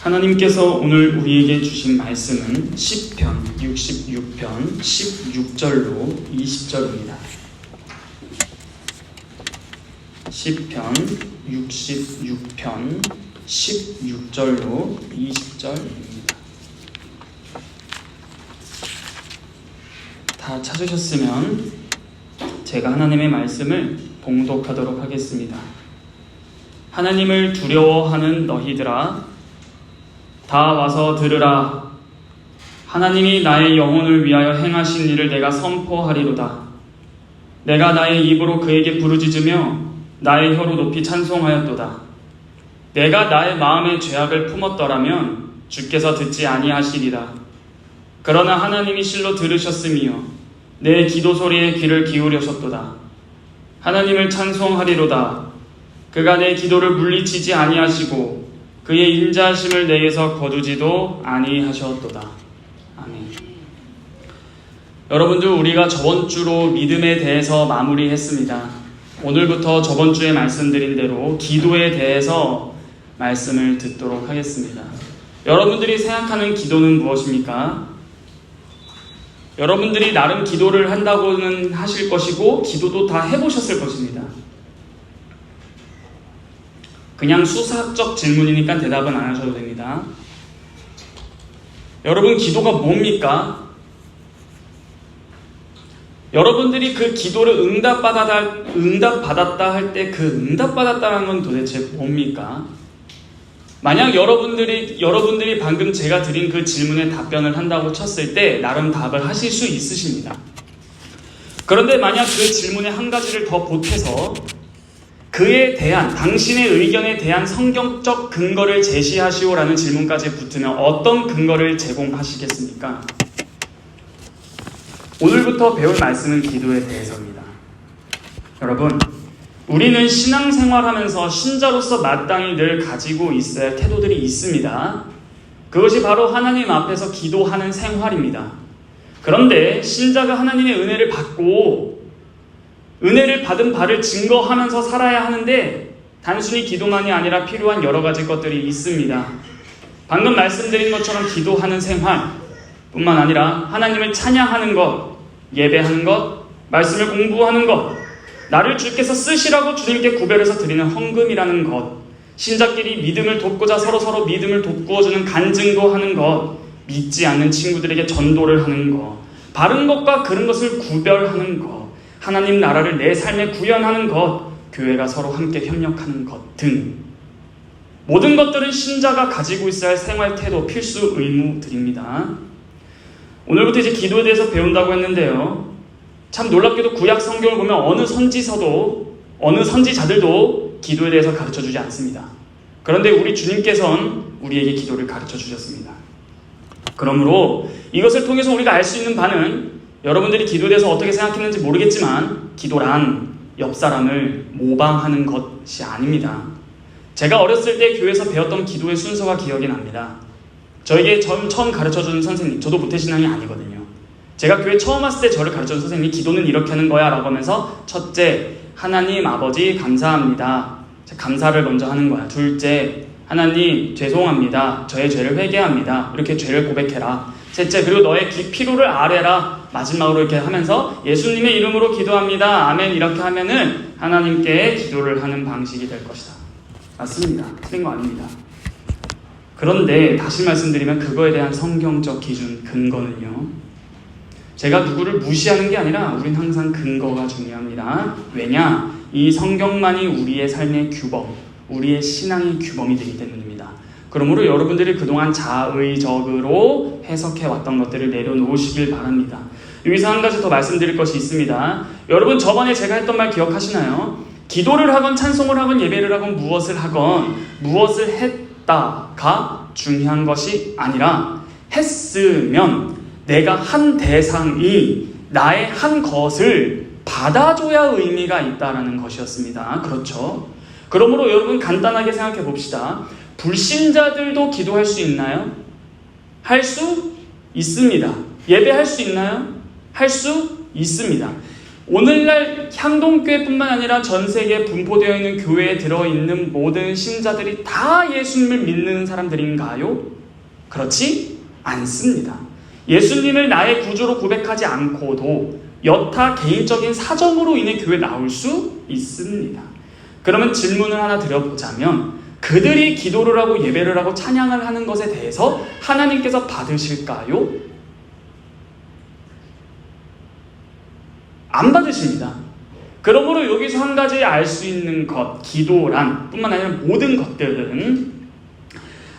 하나님께서 오늘 우리에게 주신 말씀은 시편 66편 16절로 20절입니다. 시편 66편 16절로 20절입니다. 다 찾으셨으면 제가 하나님의 말씀을 봉독하도록 하겠습니다. 하나님을 두려워하는 너희들아, 다 와서 들으라. 하나님이 나의 영혼을 위하여 행하신 일을 내가 선포하리로다. 내가 나의 입으로 그에게 부르짖으며 나의 혀로 높이 찬송하였도다. 내가 나의 마음에 죄악을 품었더라면 주께서 듣지 아니하시리라. 그러나 하나님이 실로 들으셨으며 내 기도 소리에 귀를 기울이셨도다. 하나님을 찬송하리로다. 그가 내 기도를 물리치지 아니하시고 그의 인자하심을 내게서 거두지도 아니하셨도다. 아멘. 여러분들, 우리가 저번 주로 믿음에 대해서 마무리했습니다. 오늘부터 저번 주에 말씀드린 대로 기도에 대해서 말씀을 듣도록 하겠습니다. 여러분들이 생각하는 기도는 무엇입니까? 여러분들이 나름 기도를 한다고는 하실 것이고 기도도 다 해보셨을 것입니다. 그냥 수사학적 질문이니까 대답은 안 하셔도 됩니다. 여러분, 기도가 뭡니까? 여러분들이 그 기도를 응답받았다 할 때 그 응답받았다는 건 도대체 뭡니까? 만약 여러분들이 방금 제가 드린 그 질문에 답변을 한다고 쳤을 때 나름 답을 하실 수 있으십니다. 그런데 만약 그 질문에 한 가지를 더 보태서 그에 대한, 당신의 의견에 대한 성경적 근거를 제시하시오라는 질문까지 붙으면 어떤 근거를 제공하시겠습니까? 오늘부터 배울 말씀은 기도에 대해서입니다. 여러분, 우리는 신앙생활하면서 신자로서 마땅히 늘 가지고 있어야 할 태도들이 있습니다. 그것이 바로 하나님 앞에서 기도하는 생활입니다. 그런데 신자가 하나님의 은혜를 받고 은혜를 받은 바를 증거하면서 살아야 하는데 단순히 기도만이 아니라 필요한 여러 가지 것들이 있습니다. 방금 말씀드린 것처럼 기도하는 생활 뿐만 아니라 하나님을 찬양하는 것, 예배하는 것, 말씀을 공부하는 것, 나를 주께서 쓰시라고 주님께 구별해서 드리는 헌금이라는 것, 신자끼리 믿음을 돕고자 서로 믿음을 돋구어주는 간증도 하는 것, 믿지 않는 친구들에게 전도를 하는 것, 바른 것과 그른 것을 구별하는 것, 하나님 나라를 내 삶에 구현하는 것, 교회가 서로 함께 협력하는 것 등 모든 것들은 신자가 가지고 있어야 할 생활 태도, 필수 의무들입니다. 오늘부터 이제 기도에 대해서 배운다고 했는데요. 참 놀랍게도 구약 성경을 보면 어느 선지자들도 기도에 대해서 가르쳐주지 않습니다. 그런데 우리 주님께서는 우리에게 기도를 가르쳐 주셨습니다. 그러므로 이것을 통해서 우리가 알 수 있는 바는, 여러분들이 기도에 대해서 어떻게 생각했는지 모르겠지만 기도란 옆 사람을 모방하는 것이 아닙니다. 제가 어렸을 때 교회에서 배웠던 기도의 순서가 기억이 납니다. 저에게 처음 가르쳐준 선생님, 저도 모태신앙이 아니거든요. 제가 교회 처음 왔을 때 저를 가르쳐준 선생님이 기도는 이렇게 하는 거야 라고 하면서, 첫째, 하나님 아버지 감사합니다. 감사를 먼저 하는 거야. 둘째, 하나님 죄송합니다. 저의 죄를 회개합니다. 이렇게 죄를 고백해라. 셋째, 그리고 너의 피로를 아뢰라. 마지막으로 이렇게 하면서 예수님의 이름으로 기도합니다. 아멘. 이렇게 하면은 하나님께 기도를 하는 방식이 될 것이다. 맞습니다. 틀린 거 아닙니다. 그런데 다시 말씀드리면 그거에 대한 성경적 기준, 근거는요, 제가 누구를 무시하는 게 아니라 우린 항상 근거가 중요합니다. 왜냐? 이 성경만이 우리의 삶의 규범, 우리의 신앙의 규범이 되기 때문입니다. 그러므로 여러분들이 그동안 자의적으로 해석해왔던 것들을 내려놓으시길 바랍니다. 여기서 한 가지 더 말씀드릴 것이 있습니다. 여러분, 저번에 제가 했던 말 기억하시나요? 기도를 하건 찬송을 하건 예배를 하건 무엇을 하건 무엇을 했다가 중요한 것이 아니라 했으면 내가 한 대상이 나의 한 것을 받아줘야 의미가 있다는 것이었습니다. 그렇죠? 그러므로 여러분, 간단하게 생각해 봅시다. 불신자들도 기도할 수 있나요? 할 수 있습니다. 예배할 수 있나요? 할 수 있습니다. 오늘날 향동교회뿐만 아니라 전 세계에 분포되어 있는 교회에 들어있는 모든 신자들이 다 예수님을 믿는 사람들인가요? 그렇지 않습니다. 예수님을 나의 구주로 고백하지 않고도 여타 개인적인 사정으로 인해 교회에 나올 수 있습니다. 그러면 질문을 하나 드려보자면 그들이 기도를 하고 예배를 하고 찬양을 하는 것에 대해서 하나님께서 받으실까요? 안 받으십니다. 그러므로 여기서 한 가지 알 수 있는 것, 기도란 뿐만 아니라 모든 것들은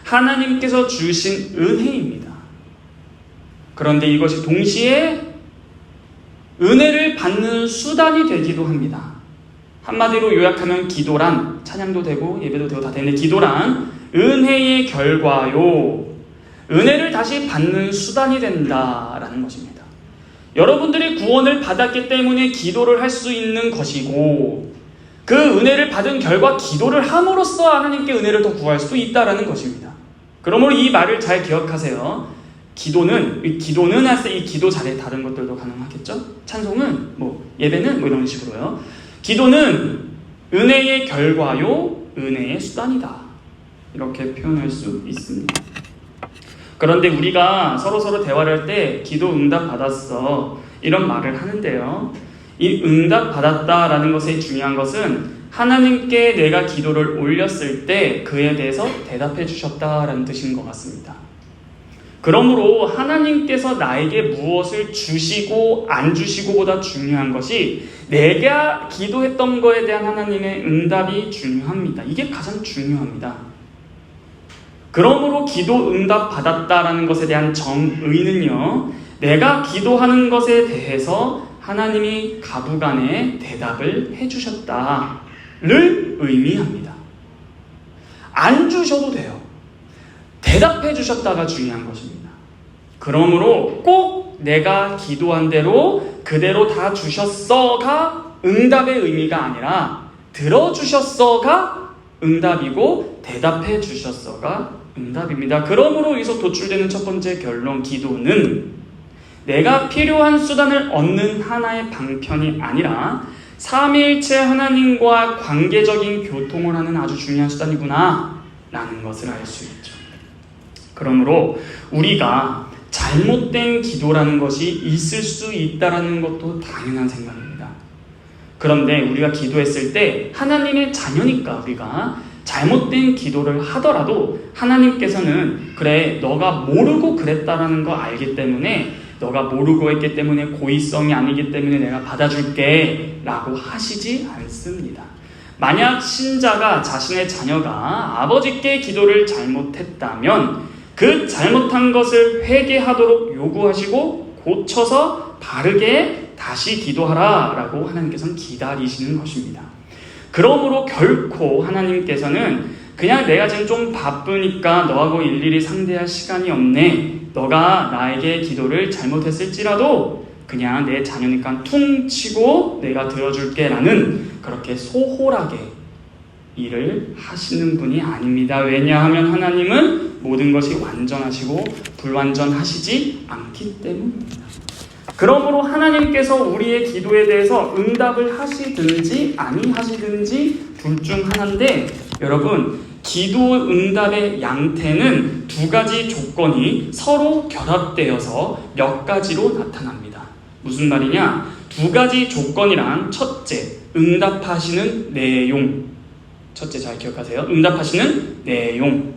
하나님께서 주신 은혜입니다. 그런데 이것이 동시에 은혜를 받는 수단이 되기도 합니다. 한마디로 요약하면 기도란 찬양도 되고 예배도 되고 다 되는데 기도란 은혜의 결과요. 은혜를 다시 받는 수단이 된다라는 것입니다. 여러분들이 구원을 받았기 때문에 기도를 할 수 있는 것이고 그 은혜를 받은 결과 기도를 함으로써 하나님께 은혜를 더 구할 수 있다라는 것입니다. 그러므로 이 말을 잘 기억하세요. 기도는 할 때 이 기도 자리에 다른 것들도 가능하겠죠? 찬송은 예배는 이런 식으로요. 기도는 은혜의 결과요, 은혜의 수단이다. 이렇게 표현할 수 있습니다. 그런데 우리가 서로 대화를 할 때 기도 응답 받았어 이런 말을 하는데요. 이 응답 받았다라는 것의 중요한 것은 하나님께 내가 기도를 올렸을 때 그에 대해서 대답해 주셨다라는 뜻인 것 같습니다. 그러므로 하나님께서 나에게 무엇을 주시고 안 주시고보다 중요한 것이 내가 기도했던 거에 대한 하나님의 응답이 중요합니다. 이게 가장 중요합니다. 그러므로 기도 응답 받았다라는 것에 대한 정의는요, 내가 기도하는 것에 대해서 하나님이 가부간에 대답을 해주셨다를 의미합니다. 안 주셔도 돼요. 대답해 주셨다가 중요한 것입니다. 그러므로 꼭 내가 기도한 대로 그대로 다 주셨어가 응답의 의미가 아니라 들어주셨어가 응답이고 대답해 주셨어가 응답입니다. 그러므로 여기서 도출되는 첫 번째 결론, 기도는 내가 필요한 수단을 얻는 하나의 방편이 아니라 삼위일체 하나님과 관계적인 교통을 하는 아주 중요한 수단이구나 라는 것을 알 수 있죠. 그러므로 우리가 잘못된 기도라는 것이 있을 수 있다는 것도 당연한 생각입니다. 그런데 우리가 기도했을 때 하나님의 자녀니까 우리가 잘못된 기도를 하더라도 하나님께서는 그래 너가 모르고 그랬다라는 거 알기 때문에 너가 모르고 했기 때문에 고의성이 아니기 때문에 내가 받아줄게 라고 하시지 않습니다. 만약 신자가 자신의 자녀가 아버지께 기도를 잘못했다면 그 잘못한 것을 회개하도록 요구하시고 고쳐서 바르게 다시 기도하라 라고 하나님께서는 기다리시는 것입니다. 그러므로 결코 하나님께서는 그냥 내가 지금 좀 바쁘니까 너하고 일일이 상대할 시간이 없네, 너가 나에게 기도를 잘못했을지라도 그냥 내 자녀니까 퉁 치고 내가 들어줄게 라는 그렇게 소홀하게 일을 하시는 분이 아닙니다. 왜냐하면 하나님은 모든 것이 완전하시고 불완전하시지 않기 때문입니다. 그러므로 하나님께서 우리의 기도에 대해서 응답을 하시든지 아니하시든지 둘 중 하나인데, 여러분 기도 응답의 양태는 두 가지 조건이 서로 결합되어서 몇 가지로 나타납니다. 무슨 말이냐? 두 가지 조건이란 첫째, 응답하시는 내용. 첫째 잘 기억하세요. 응답하시는 내용.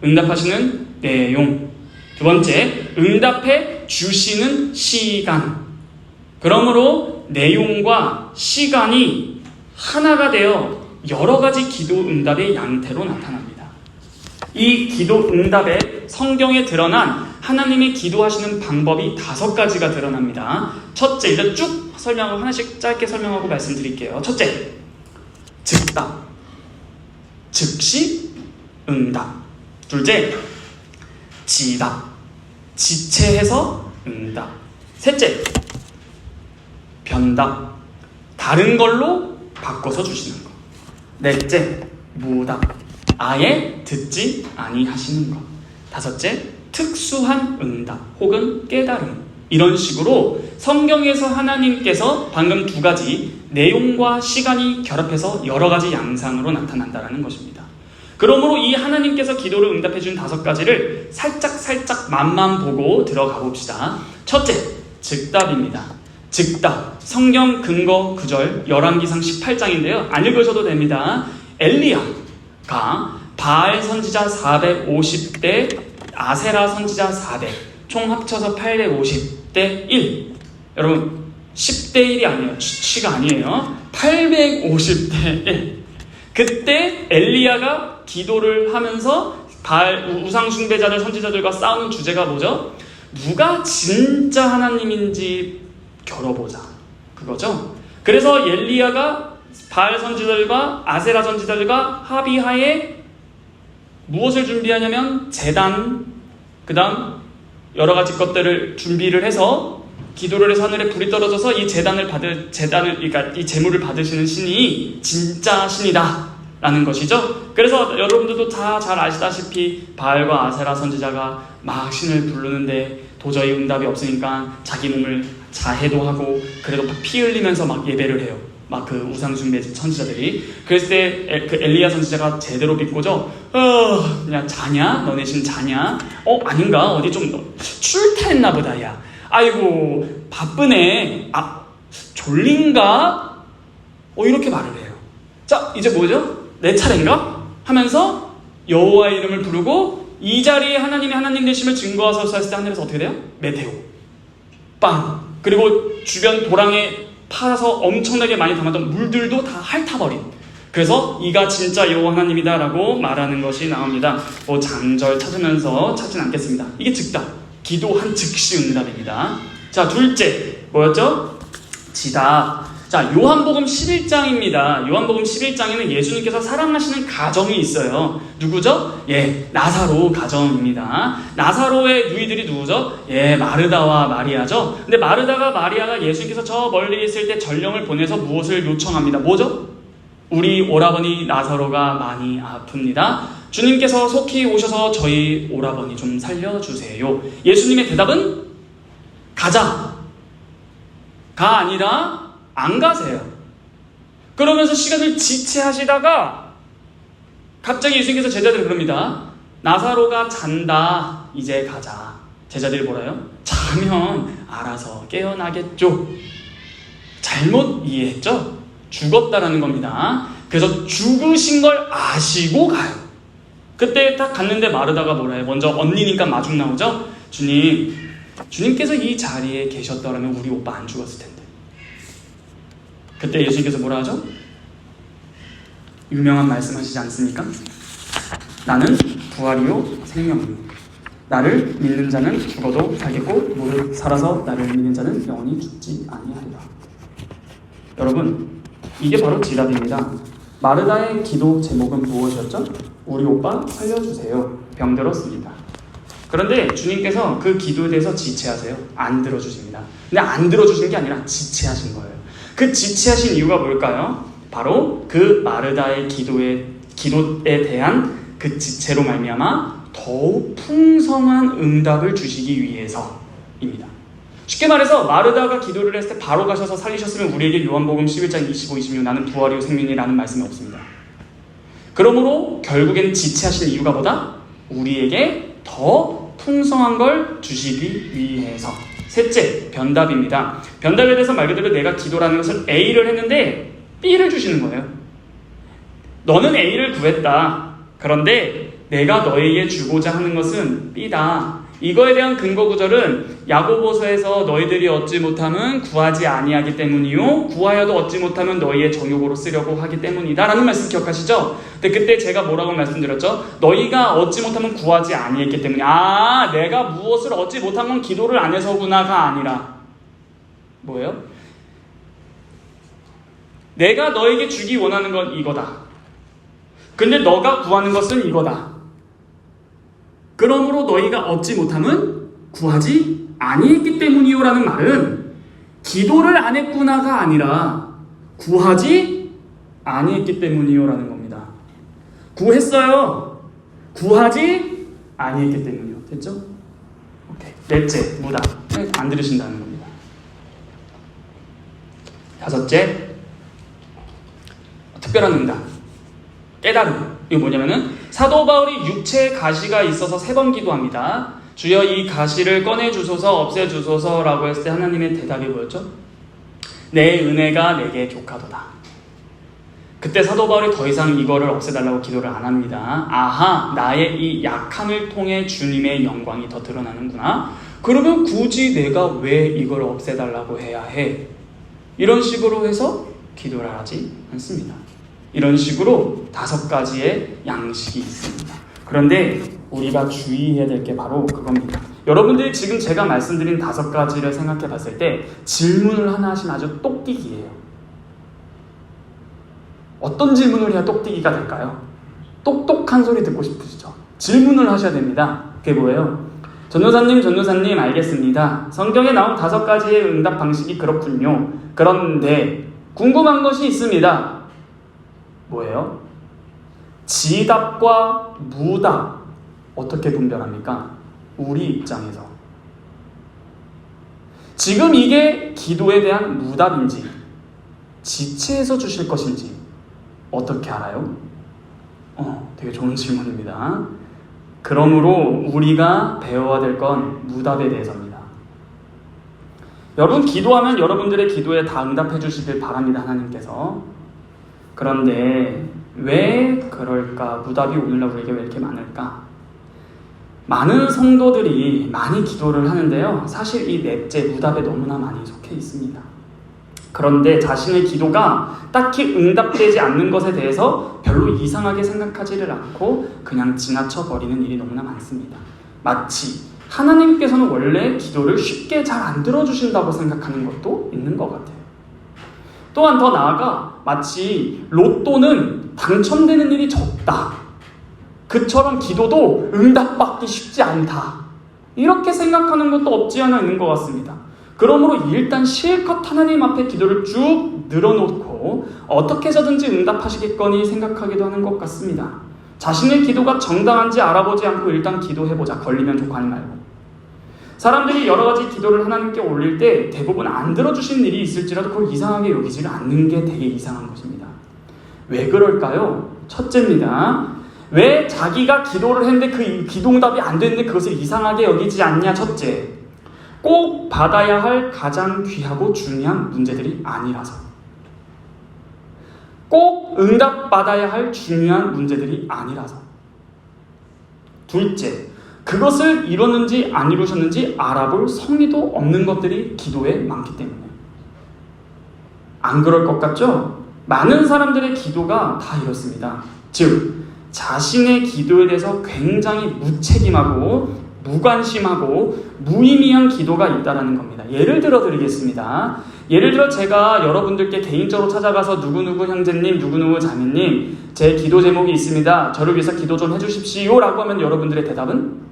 응답하시는 내용. 두 번째, 응답해 주시는 시간. 그러므로 내용과 시간이 하나가 되어 여러 가지 기도 응답의 양태로 나타납니다. 이 기도 응답에 성경에 드러난 하나님이 기도하시는 방법이 5가지가 드러납니다. 첫째, 일단 쭉 설명을 하나씩 짧게 설명하고 말씀드릴게요. 첫째, 즉답, 즉시 응답. 둘째, 지답, 지체해서 응답. 셋째, 변답, 다른 걸로 바꿔서 주시는 것. 넷째, 무답, 아예 듣지 아니하시는 것. 다섯째, 특수한 응답 혹은 깨달음. 이런 식으로 성경에서 하나님께서 방금 두 가지 내용과 시간이 결합해서 여러 가지 양상으로 나타난다는 것입니다. 그러므로 이 하나님께서 기도를 응답해 준 5가지를 살짝 맛만 보고 들어가 봅시다. 첫째, 즉답입니다. 즉답, 성경 근거 구절 열왕기상 18장인데요. 안 읽으셔도 됩니다. 엘리야가 바알 선지자 450대 아세라 선지자 4대 총 합쳐서 850대 1. 여러분 10대 1이 아니에요. 취가 아니에요. 850대 1. 그때 엘리야가 기도를 하면서 바알 우상 숭배자들 선지자들과 싸우는 주제가 뭐죠? 누가 진짜 하나님인지 겨뤄보자. 그거죠. 그래서 엘리야가 바알 선지자들과 아세라 선지자들과 합의하에 무엇을 준비하냐면 제단, 그 다음 여러 가지 것들을 준비를 해서 기도를 해서 하늘에 불이 떨어져서 이 그러니까 이 제물을 받으시는 신이 진짜 신이다 라는 것이죠. 그래서 여러분들도 다 잘 아시다시피 바알과 아세라 선지자가 막 신을 부르는데 도저히 응답이 없으니까 자기 몸을 자해도 하고 그래도 피 흘리면서 막 예배를 해요. 막 그 우상숭배 선지자들이. 그랬을 때 그 엘리야 선지자가 제대로 믿고죠. 그냥 자냐? 너네 신 자냐? 아닌가? 어디 좀 출타했나 보다 야. 아이고 바쁘네. 졸린가? 이렇게 말을 해요. 자 이제 뭐죠? 내 차례인가? 하면서 여호와의 이름을 부르고 이 자리에 하나님이 하나님 되심을 증거하소서 했을 때 하늘에서 어떻게 돼요? 메테오 빵. 그리고 주변 도랑에 팔아서 엄청나게 많이 담았던 물들도 다 핥아버린. 그래서 이가 진짜 여호와 하나님이다 라고 말하는 것이 나옵니다. 장절 찾으면서 찾진 않겠습니다. 이게 즉답, 기도한 즉시 응답입니다. 자 둘째 뭐였죠? 지답. 자 요한복음 11장입니다. 요한복음 11장에는 예수님께서 사랑하시는 가정이 있어요. 누구죠? 나사로 가정입니다. 나사로의 누이들이 누구죠? 마르다와 마리아죠. 근데 마르다가 마리아가 예수님께서 저 멀리 있을 때 전령을 보내서 무엇을 요청합니다. 뭐죠? 우리 오라버니 나사로가 많이 아픕니다. 주님께서 속히 오셔서 저희 오라버니 좀 살려주세요. 예수님의 대답은 가자. 가 아니라 안 가세요. 그러면서 시간을 지체하시다가 갑자기 예수님께서 제자들을 그럽니다. 나사로가 잔다. 이제 가자. 제자들이 뭐라요? 자면 알아서 깨어나겠죠. 잘못 이해했죠? 죽었다라는 겁니다. 그래서 죽으신 걸 아시고 가요. 그때 딱 갔는데 마르다가 뭐라 해요? 먼저 언니니까 마중 나오죠? 주님께서 이 자리에 계셨더라면 우리 오빠 안 죽었을 텐데. 그때 예수님께서 뭐라 하죠? 유명한 말씀 하시지 않습니까? 나는 부활이요 생명이요 나를 믿는 자는 죽어도 살겠고 무릇 살아서 나를 믿는 자는 영원히 죽지 아니하리라. 여러분 이게 바로 지답입니다. 마르다의 기도 제목은 무엇이었죠? 우리 오빠 살려주세요. 병들었습니다. 그런데 주님께서 그 기도에 대해서 지체하세요. 안 들어주십니다. 근데 안 들어주신 게 아니라 지체하신 거예요. 그 지체하신 이유가 뭘까요? 바로 그 마르다의 기도에 대한 그 지체로 말미암아 더욱 풍성한 응답을 주시기 위해서입니다. 쉽게 말해서 마르다가 기도를 했을 때 바로 가셔서 살리셨으면 우리에게 요한복음 11장 25, 26 나는 부활이요 생명이라는 말씀이 없습니다. 그러므로 결국엔 지체하신 이유가 뭐다? 우리에게 더 풍성한 걸 주시기 위해서. 셋째, 변답입니다. 변답에 대해서 말 그대로 내가 기도라는 것은 A를 했는데 B를 주시는 거예요. 너는 A를 구했다. 그런데 내가 너에게 주고자 하는 것은 B다. 이거에 대한 근거 구절은 야고보서에서 너희들이 얻지 못함은 구하지 아니하기 때문이요 구하여도 얻지 못하면 너희의 정욕으로 쓰려고 하기 때문이다 라는 말씀 기억하시죠? 근데 그때 제가 뭐라고 말씀드렸죠? 너희가 얻지 못하면 구하지 아니했기 때문에 내가 무엇을 얻지 못하면 기도를 안 해서구나가 아니라 뭐예요? 내가 너에게 주기 원하는 건 이거다. 근데 너가 구하는 것은 이거다. 그러므로 너희가 얻지 못함은 구하지 아니했기 때문이요 라는 말은 기도를 안 했구나가 아니라 구하지 아니했기 때문이요 라는 겁니다. 구했어요. 구하지 아니했기 때문이요. 됐죠? 오케이. 넷째, 무답. 안 들으신다는 겁니다. 다섯째, 특별한 응답, 깨달음. 이거 뭐냐면은 사도 바울이 육체에 가시가 있어서 3번 기도합니다. 주여 이 가시를 꺼내주소서, 없애주소서라고 했을 때 하나님의 대답이 뭐였죠? 내 은혜가 내게 족하도다. 그때 사도 바울이 더 이상 이거를 없애달라고 기도를 안 합니다. 아하, 나의 이 약함을 통해 주님의 영광이 더 드러나는구나. 그러면 굳이 내가 왜 이걸 없애달라고 해야 해? 이런 식으로 해서 기도를 하지 않습니다. 이런 식으로 5가지의 양식이 있습니다. 그런데 우리가 주의해야 될 게 바로 그겁니다. 여러분들이 지금 제가 말씀드린 5가지를 생각해 봤을 때 질문을 하나 하시면 아주 똑띠기예요. 어떤 질문을 해야 똑띠기가 될까요? 똑똑한 소리 듣고 싶으시죠? 질문을 하셔야 됩니다. 그게 뭐예요? 전도사님 알겠습니다. 성경에 나온 5가지의 응답 방식이 그렇군요. 그런데 궁금한 것이 있습니다. 뭐예요? 지답과 무답 어떻게 분별합니까? 우리 입장에서 지금 이게 기도에 대한 무답인지 지체해서 주실 것인지 어떻게 알아요? 되게 좋은 질문입니다. 그러므로 우리가 배워야 될 건 무답에 대해서입니다. 여러분 기도하면 여러분들의 기도에 다 응답해 주시길 바랍니다. 하나님께서. 그런데 왜 그럴까? 무답이 오늘날 우리에게 왜 이렇게 많을까? 많은 성도들이 많이 기도를 하는데요. 사실 이 넷째 무답에 너무나 많이 속해 있습니다. 그런데 자신의 기도가 딱히 응답되지 않는 것에 대해서 별로 이상하게 생각하지를 않고 그냥 지나쳐 버리는 일이 너무나 많습니다. 마치 하나님께서는 원래 기도를 쉽게 잘 안 들어주신다고 생각하는 것도 있는 것 같아요. 또한 더 나아가 마치 로또는 당첨되는 일이 적다. 그처럼 기도도 응답받기 쉽지 않다. 이렇게 생각하는 것도 없지 않아 있는 것 같습니다. 그러므로 일단 실컷 하나님 앞에 기도를 쭉 늘어놓고 어떻게 해서든지 응답하시겠거니 생각하기도 하는 것 같습니다. 자신의 기도가 정당한지 알아보지 않고 일단 기도해보자. 걸리면 좋아하지 말고. 사람들이 여러 가지 기도를 하나님께 올릴 때 대부분 안 들어주신 일이 있을지라도 그걸 이상하게 여기지 않는 게 되게 이상한 것입니다. 왜 그럴까요? 첫째입니다. 왜 자기가 기도를 했는데 그 기도응답이 안 됐는데 그것을 이상하게 여기지 않냐? 첫째, 꼭 받아야 할 가장 귀하고 중요한 문제들이 아니라서. 꼭 응답받아야 할 중요한 문제들이 아니라서. 둘째, 그것을 이뤘는지 안 이루셨는지 알아볼 성의도 없는 것들이 기도에 많기 때문에. 안 그럴 것 같죠? 많은 사람들의 기도가 다 이렇습니다. 즉, 자신의 기도에 대해서 굉장히 무책임하고 무관심하고 무의미한 기도가 있다는 겁니다. 예를 들어 드리겠습니다. 예를 들어 제가 여러분들께 개인적으로 찾아가서 누구누구 형제님, 누구누구 자매님, 제 기도 제목이 있습니다. 저를 위해서 기도 좀 해주십시오 라고 하면 여러분들의 대답은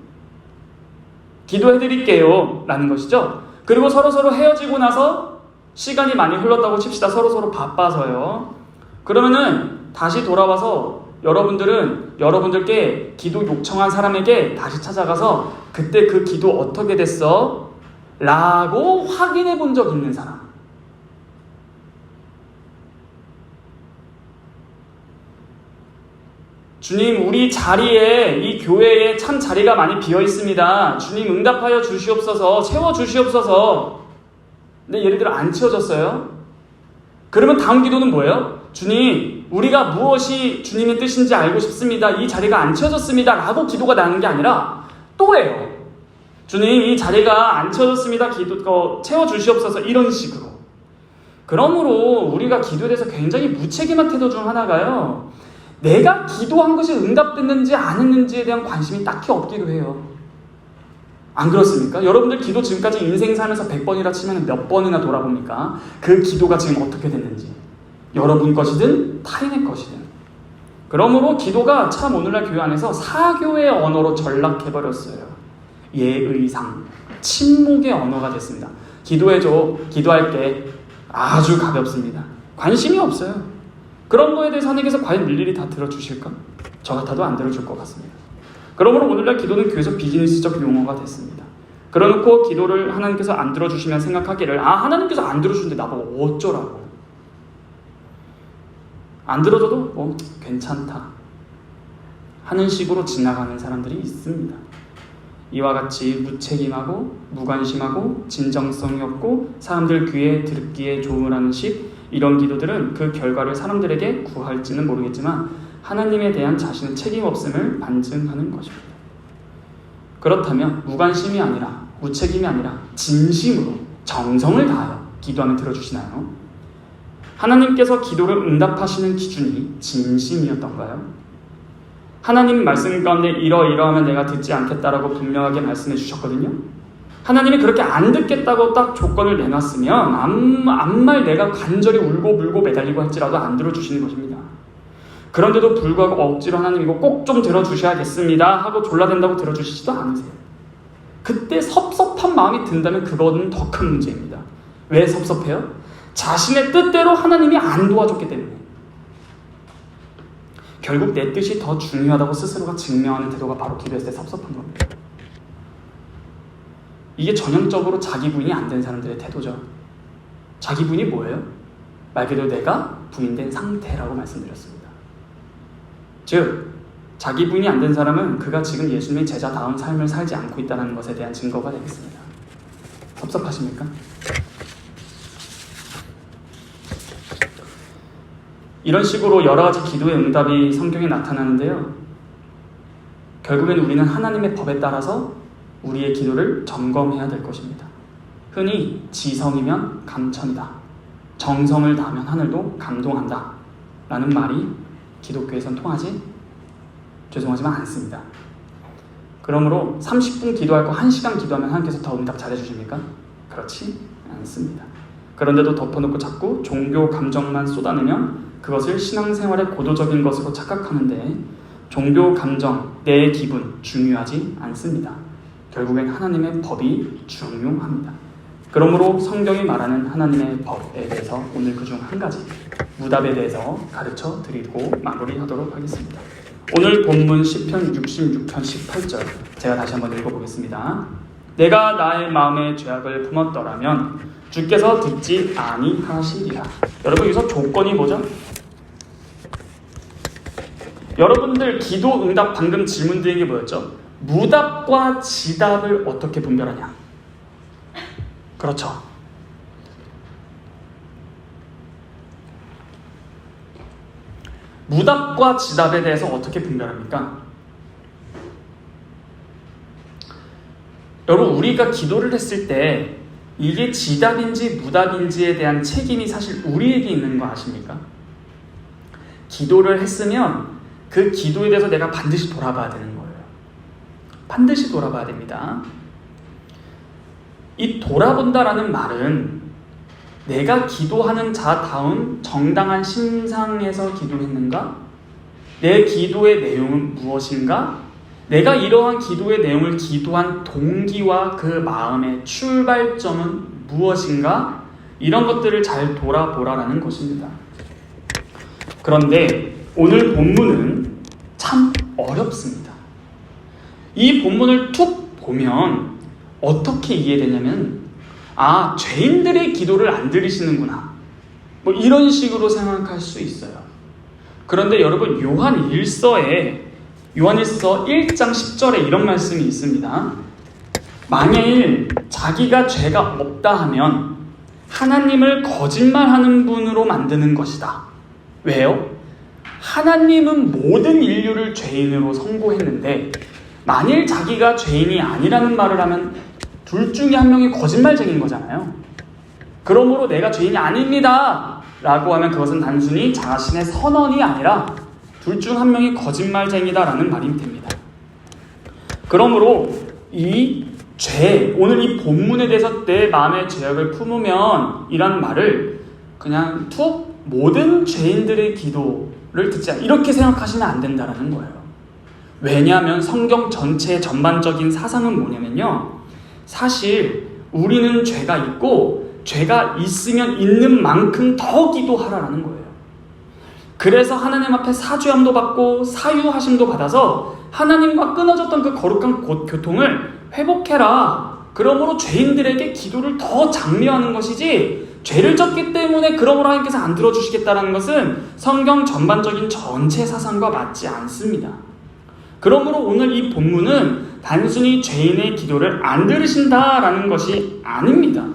기도해드릴게요 라는 것이죠. 그리고 서로서로 헤어지고 나서 시간이 많이 흘렀다고 칩시다. 서로서로 바빠서요. 그러면은 다시 돌아와서 여러분들은 여러분들께 기도 요청한 사람에게 다시 찾아가서 그때 그 기도 어떻게 됐어? 라고 확인해 본 적 있는 사람. 주님, 우리 자리에, 이 교회에 참 자리가 많이 비어 있습니다. 주님, 응답하여 주시옵소서, 채워 주시옵소서. 근데 예를 들어 안 채워졌어요? 그러면 다음 기도는 뭐예요? 주님, 우리가 무엇이 주님의 뜻인지 알고 싶습니다. 이 자리가 안 채워졌습니다. 라고 기도가 나는 게 아니라 또 해요. 주님, 이 자리가 안 채워졌습니다. 채워주시옵소서. 이런 식으로. 그러므로 우리가 기도에 대해서 굉장히 무책임한 태도 중 하나가요. 내가 기도한 것이 응답됐는지 안 했는지에 대한 관심이 딱히 없기도 해요. 안 그렇습니까? 여러분들 기도 지금까지 인생 살면서 100번이라 치면 몇 번이나 돌아봅니까? 그 기도가 지금 어떻게 됐는지. 여러분 것이든 타인의 것이든. 그러므로 기도가 참 오늘날 교회 안에서 사교의 언어로 전락해버렸어요. 예의상, 침묵의 언어가 됐습니다. 기도해줘, 기도할게. 아주 가볍습니다. 관심이 없어요. 그런 거에 대해서 하나님께서 과연 일일이 다 들어주실까? 저 같아도 안 들어줄 것 같습니다. 그러므로 오늘날 기도는 교회에서 비즈니스적 용어가 됐습니다. 그러놓고 기도를 하나님께서 안 들어주시면 생각하기를 하나님께서 안 들어주는데 나보고 어쩌라고. 안 들어줘도 괜찮다 하는 식으로 지나가는 사람들이 있습니다. 이와 같이 무책임하고 무관심하고 진정성이 없고 사람들 귀에 듣기에 좋으라는 식, 이런 기도들은 그 결과를 사람들에게 구할지는 모르겠지만 하나님에 대한 자신의 책임 없음을 반증하는 것입니다. 그렇다면 무관심이 아니라 무책임이 아니라 진심으로 정성을 다하여 기도하면 들어주시나요? 하나님께서 기도를 응답하시는 기준이 진심이었던가요? 하나님 말씀 가운데 이러이러하면 내가 듣지 않겠다라고 분명하게 말씀해 주셨거든요. 하나님이 그렇게 안 듣겠다고 딱 조건을 내놨으면 암말 내가 간절히 울고 불고 매달리고 할지라도 안 들어주시는 것입니다. 그런데도 불구하고 억지로 하나님 이거 꼭 좀 들어주셔야겠습니다 하고 졸라댄다고 들어주시지도 않으세요. 그때 섭섭한 마음이 든다면 그거는 더 큰 문제입니다. 왜 섭섭해요? 자신의 뜻대로 하나님이 안 도와줬기 때문에. 결국 내 뜻이 더 중요하다고 스스로가 증명하는 태도가 바로 기도했을 때 섭섭한 겁니다. 이게 전형적으로 자기 부인이 안 된 사람들의 태도죠. 자기 부인이 뭐예요? 말 그대로 내가 부인된 상태라고 말씀드렸습니다. 즉 자기 부인이 안 된 사람은 그가 지금 예수님의 제자다운 삶을 살지 않고 있다는 것에 대한 증거가 되겠습니다. 섭섭하십니까? 이런 식으로 여러 가지 기도의 응답이 성경에 나타나는데요. 결국엔 우리는 하나님의 법에 따라서 우리의 기도를 점검해야 될 것입니다. 흔히 지성이면 감천이다. 정성을 다하면 하늘도 감동한다. 라는 말이 기독교에선 통하지 죄송하지만 않습니다. 그러므로 30분 기도할 거 1시간 기도하면 하나님께서 더 응답 잘해주십니까? 그렇지 않습니다. 그런데도 덮어놓고 자꾸 종교 감정만 쏟아내면 그것을 신앙생활의 고도적인 것으로 착각하는데 종교 감정, 내 기분 중요하지 않습니다. 결국엔 하나님의 법이 중요합니다. 그러므로 성경이 말하는 하나님의 법에 대해서 오늘 그중 한 가지 무답에 대해서 가르쳐 드리고 마무리하도록 하겠습니다. 오늘 본문 시편 66편 18절 제가 다시 한번 읽어보겠습니다. 내가 나의 마음의 죄악을 품었더라면 주께서 듣지 아니하시리라. 여러분 여기서 조건이 뭐죠? 여러분들 기도 응답 방금 질문 드린 게 뭐였죠? 무답과 지답을 어떻게 분별하냐? 그렇죠. 무답과 지답에 대해서 어떻게 분별합니까? 여러분 우리가 기도를 했을 때 이게 지답인지 무답인지에 대한 책임이 사실 우리에게 있는 거 아십니까? 기도를 했으면 그 기도에 대해서 내가 반드시 돌아봐야 되는 거예요. 반드시 돌아봐야 됩니다. 이 돌아본다라는 말은 내가 기도하는 자다운 정당한 심상에서 기도했는가? 내 기도의 내용은 무엇인가? 내가 이러한 기도의 내용을 기도한 동기와 그 마음의 출발점은 무엇인가? 이런 것들을 잘 돌아보라라는 것입니다. 그런데 오늘 본문은 참 어렵습니다. 이 본문을 툭 보면 어떻게 이해되냐면 죄인들의 기도를 안 들으시는구나 이런 식으로 생각할 수 있어요. 그런데 여러분 요한일서 1장 10절에 이런 말씀이 있습니다. 만일 자기가 죄가 없다 하면 하나님을 거짓말하는 분으로 만드는 것이다. 왜요? 하나님은 모든 인류를 죄인으로 선고했는데 만일 자기가 죄인이 아니라는 말을 하면 둘 중에 한 명이 거짓말쟁인 거잖아요. 그러므로 내가 죄인이 아닙니다 라고 하면 그것은 단순히 자신의 선언이 아니라 둘 중 한 명이 거짓말쟁이다라는 말이 됩니다. 그러므로 이 죄, 오늘 이 본문에 대해서 내 마음의 죄악을 품으면 이란 말을 그냥 툭 모든 죄인들의 기도를 듣지 않아 이렇게 생각하시면 안 된다라는 거예요. 왜냐하면 성경 전체의 전반적인 사상은 뭐냐면요, 사실 우리는 죄가 있고 죄가 있으면 있는 만큼 더 기도하라라는 거예요. 그래서 하나님 앞에 사죄함도 받고 사유하심도 받아서 하나님과 끊어졌던 그 거룩한 교통을 회복해라 그러므로 죄인들에게 기도를 더 장려하는 것이지, 죄를 졌기 때문에 그러므로 하나님께서 안 들어주시겠다는 것은 성경 전반적인 전체 사상과 맞지 않습니다. 그러므로 오늘 이 본문은 단순히 죄인의 기도를 안 들으신다라는 것이 아닙니다.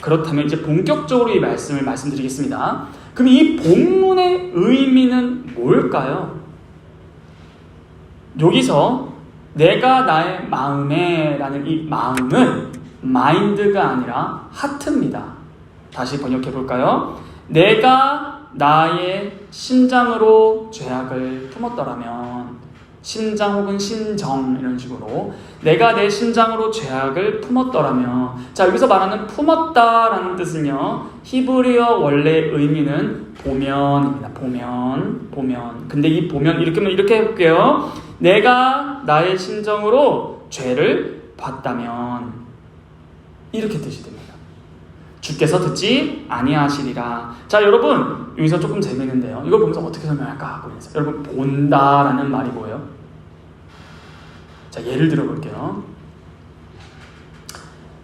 그렇다면 이제 본격적으로 이 말씀을 말씀드리겠습니다. 그럼 이 본문의 의미는 뭘까요? 여기서 내가 나의 마음에 라는 이 마음은 마인드가 아니라 하트입니다. 다시 번역해 볼까요? 내가 나의 심장으로 죄악을 품었더라면, 심장 혹은 심정 이런 식으로 내가 내 심장으로 죄악을 품었더라면, 자, 여기서 말하는 품었다라는 뜻은요, 히브리어 원래 의미는 보면입니다. 보면. 근데 이 보면 이렇게 해볼게요. 내가 나의 심정으로 죄를 봤다면, 이렇게 뜻이 됩니다. 주께서 듣지 아니하시리라. 자, 여러분, 여기서 조금 재미있는데요. 이걸 보면서 어떻게 설명할까 하고 있어요. 여러분, 본다라는 말이 뭐예요? 자, 예를 들어 볼게요.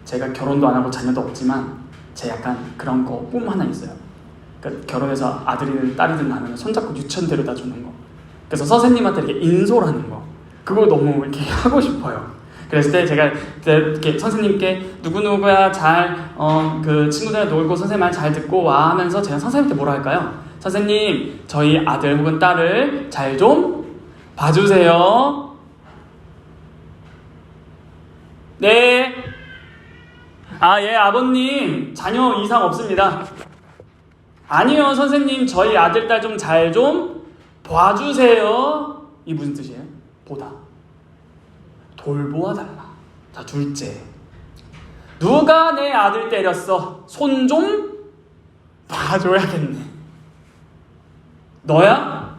제가 결혼도 안 하고 자녀도 없지만 제 약간 그런 거 꿈 하나 있어요. 그러니까 결혼해서 아들이든 딸이든 나면 손잡고 유치원 데려다 주는 거. 그래서 선생님한테 이렇게 인솔하는 거. 그거 너무 이렇게 하고 싶어요. 그랬을 때 제가 이렇게 선생님께 누구누구야 그 친구들이랑 놀고 선생님 말 잘 듣고 와 하면서 제가 선생님한테 뭐라 할까요? 선생님, 저희 아들 혹은 딸을 잘 좀 봐주세요. 네. 예, 아버님, 자녀 이상 없습니다. 아니요, 선생님, 저희 아들, 딸 좀 잘 좀 봐주세요. 이 무슨 뜻이에요? 보다. 돌보아달라. 자, 둘째. 누가 내 아들 때렸어? 손 좀 봐줘야겠네. 너야?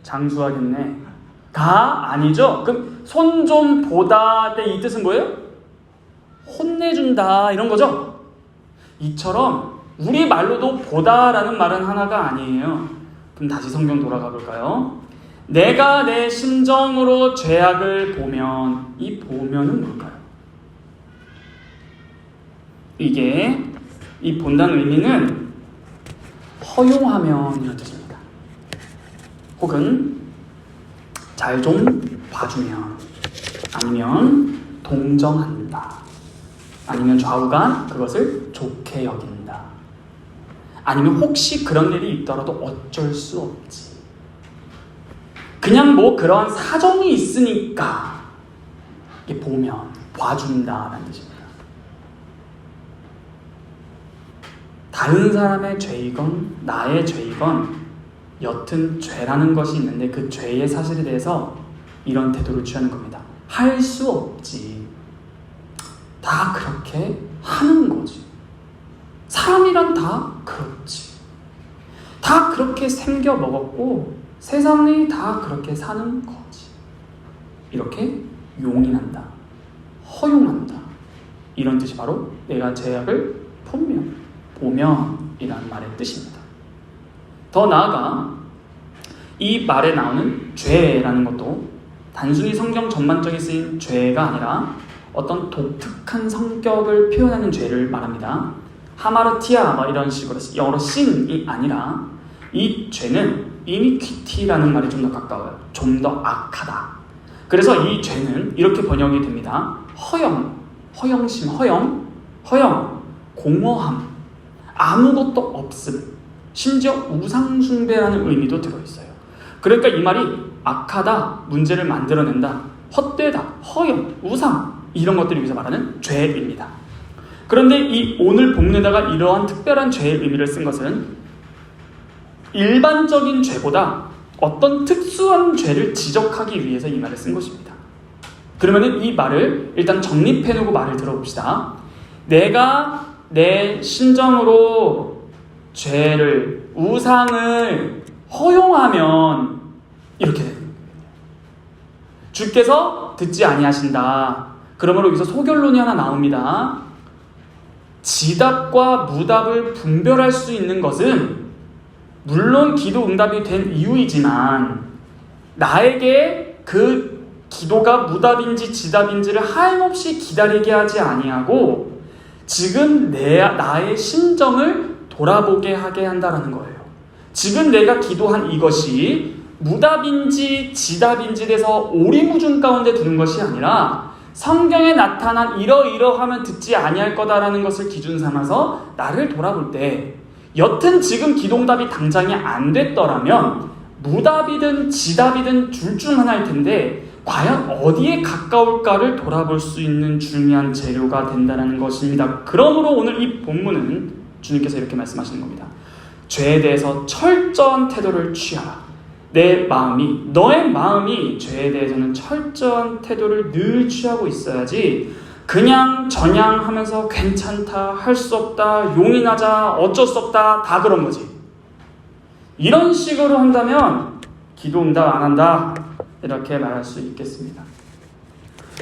장수하겠네. 가? 아니죠? 그럼 손 좀 보다 때 이 뜻은 뭐예요? 혼내준다 이런 거죠? 이처럼 우리 말로도 보다라는 말은 하나가 아니에요. 그럼 다시 성경 돌아가 볼까요? 내가 내 심정으로 죄악을 보면, 이 보면은 뭘까요? 이게 이 본다는 의미는 허용하면 이런 뜻입니다. 혹은 잘 좀 봐주면, 아니면 동정한다, 아니면 좌우간 그것을 좋게 여긴다, 아니면 혹시 그런 일이 있더라도 어쩔 수 없지, 그냥 뭐 그런 사정이 있으니까 이게 보면 봐준다라는 뜻입니다. 다른 사람의 죄이건 나의 죄이건 여튼 죄라는 것이 있는데 그 죄의 사실에 대해서 이런 태도를 취하는 겁니다. 할 수 없지. 다 그렇게 하는 거지. 사람이란 다 그렇지. 다 그렇게 생겨 먹었고 세상이 다 그렇게 사는 거지. 이렇게 용인한다, 허용한다, 이런 뜻이 바로 내가 죄악을 보면이라는 말의 뜻입니다. 더 나아가 이 말에 나오는 죄라는 것도 단순히 성경 전반적인 쓰인 죄가 아니라 어떤 독특한 성격을 표현하는 죄를 말합니다. 하마르티아 이런 식으로 영어로 sin이 아니라 이 죄는 iniquity라는 말이 좀 더 가까워요. 좀 더 악하다. 그래서 이 죄는 이렇게 번역이 됩니다. 허영심, 공허함, 아무것도 없음, 심지어 우상숭배라는 의미도 들어있어요. 그러니까 이 말이 악하다, 문제를 만들어낸다, 헛되다, 허영, 우상, 이런 것들을 위해서 말하는 죄입니다. 그런데 이 오늘 본문에다가 이러한 특별한 죄의 의미를 쓴 것은 일반적인 죄보다 어떤 특수한 죄를 지적하기 위해서 이 말을 쓴 것입니다. 그러면 이 말을 일단 정립해놓고 말을 들어봅시다. 내가 내 심정으로 죄를, 우상을 허용하면 이렇게 됩니다. 주께서 듣지 아니하신다. 그러므로 여기서 소결론이 하나 나옵니다. 지답과 무답을 분별할 수 있는 것은 물론 기도 응답이 된 이유이지만 나에게 그 기도가 무답인지 지답인지를 하염없이 기다리게 하지 아니하고 지금 나의 심정을 돌아보게 하게 한다라는 거예요. 지금 내가 기도한 이것이 무답인지 지답인지 돼서 오리무중 가운데 두는 것이 아니라 성경에 나타난 이러이러하면 듣지 아니할 거다라는 것을 기준 삼아서 나를 돌아볼 때 여튼 지금 기도응답이 당장이 안 됐더라면 무답이든 지답이든 둘 중 하나일 텐데 과연 어디에 가까울까를 돌아볼 수 있는 중요한 재료가 된다는 것입니다. 그러므로 오늘 이 본문은 주님께서 이렇게 말씀하시는 겁니다. 죄에 대해서 철저한 태도를 취하라. 너의 마음이 죄에 대해서는 철저한 태도를 늘 취하고 있어야지 그냥 전향하면서 괜찮다, 할 수 없다, 용인하자, 어쩔 수 없다, 다 그런 거지. 이런 식으로 한다면 기도 응답 안 한다, 이렇게 말할 수 있겠습니다.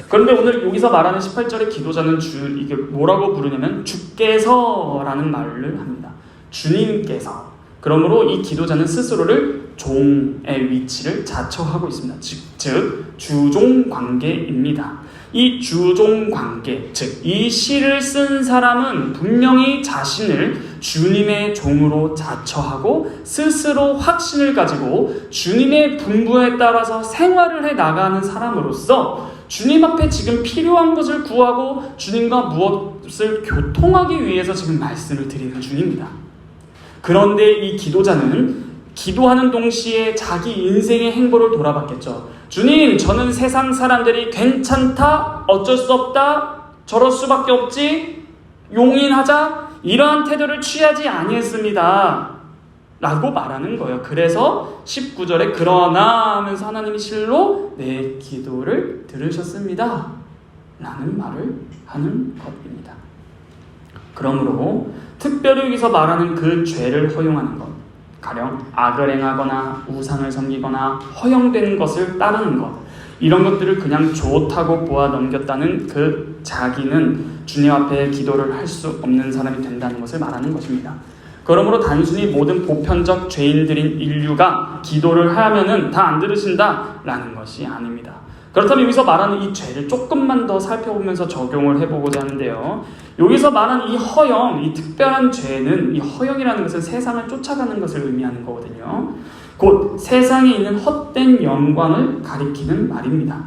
그런데 오늘 여기서 말하는 18절의 기도자는 이게 뭐라고 부르냐면 주께서라는 말을 합니다. 주님께서. 그러므로 이 기도자는 스스로를 종의 위치를 자처하고 있습니다. 즉 주종관계입니다. 이 주종관계, 즉 이 시를 쓴 사람은 분명히 자신을 주님의 종으로 자처하고 스스로 확신을 가지고 주님의 분부에 따라서 생활을 해 나가는 사람으로서 주님 앞에 지금 필요한 것을 구하고 주님과 무엇을 교통하기 위해서 지금 말씀을 드리는 중입니다. 그런데 이 기도자는 기도하는 동시에 자기 인생의 행보를 돌아봤겠죠. 주님, 저는 세상 사람들이 괜찮다, 어쩔 수 없다, 저럴 수밖에 없지, 용인하자, 이러한 태도를 취하지 아니했습니다 라고 말하는 거예요. 그래서 19절에 그러나 하면서 하나님이 실로 내 기도를 들으셨습니다 라는 말을 하는 것입니다. 그러므로 특별히 여기서 말하는 그 죄를 허용하는 것, 가령 악을 행하거나 우상을 섬기거나 허용된 것을 따르는 것, 이런 것들을 그냥 좋다고 보아 넘겼다는 그 자기는 주님 앞에 기도를 할 수 없는 사람이 된다는 것을 말하는 것입니다. 그러므로 단순히 모든 보편적 죄인들인 인류가 기도를 하면은 다 안 들으신다라는 것이 아닙니다. 그렇다면 여기서 말하는 이 죄를 조금만 더 살펴보면서 적용을 해보고자 하는데요. 여기서 말하는 이 허영, 이 특별한 죄는, 이 허영이라는 것은 세상을 쫓아가는 것을 의미하는 거거든요. 곧 세상에 있는 헛된 영광을 가리키는 말입니다.